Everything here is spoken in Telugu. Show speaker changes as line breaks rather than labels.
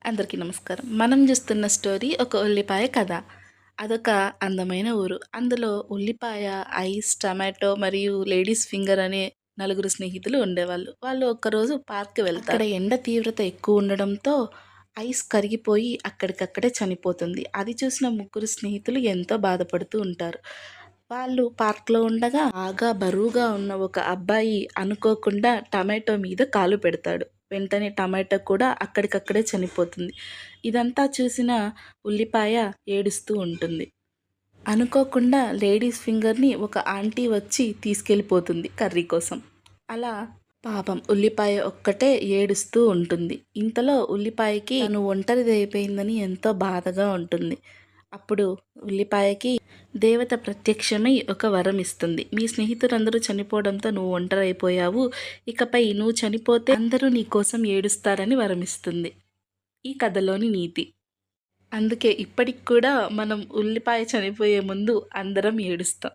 అందరికీ నమస్కారం. మనం చూస్తున్న స్టోరీ ఒక ఉల్లిపాయ కథ. అదొక అందమైన ఊరు. అందులో ఉల్లిపాయ, ఐస్, టమాటో మరియు లేడీస్ ఫింగర్ అనే నలుగురు స్నేహితులు ఉండేవాళ్ళు. వాళ్ళు ఒక్కరోజు పార్క్‌కి వెళ్తారు. అక్కడ ఎండ తీవ్రత ఎక్కువ ఉండడంతో ఐస్ కరిగిపోయి అక్కడికక్కడే చనిపోతుంది. అది చూసిన ముగ్గురు స్నేహితులు ఎంతో బాధపడుతూ ఉంటారు. వాళ్ళు పార్క్‌లో ఉండగా బాగా బరువుగా ఉన్న ఒక అబ్బాయి అనుకోకుండా టమాటో మీద కాలు పెడతాడు. వెంటనే టమాటో కూడా అక్కడికక్కడే చనిపోతుంది. ఇదంతా చూసిన ఉల్లిపాయ ఏడుస్తూ ఉంటుంది. అనుకోకుండా లేడీస్ ఫింగర్‌ని ఒక ఆంటీ వచ్చి తీసుకెళ్ళిపోతుంది కర్రీ కోసం. అలా పాపం ఉల్లిపాయ ఒక్కటే ఏడుస్తూ ఉంటుంది. ఇంతలో ఉల్లిపాయకి తను ఒంటరిదైపోయిందని ఎంతో బాధగా ఉంటుంది. అప్పుడు ఉల్లిపాయకి దేవత ప్రత్యక్షమై ఒక వరం ఇస్తుంది. మీ స్నేహితులందరూ చనిపోవడంతో నువ్వు ఒంటరైపోయావు. ఇకపై నువ్వు చనిపోతే అందరూ నీ కోసం ఏడుస్తారని వరమిస్తుంది. ఈ కథలోని నీతి. అందుకే ఇప్పటికి కూడా మనం ఉల్లిపాయ చనిపోయే ముందు అందరం ఏడుస్తాం.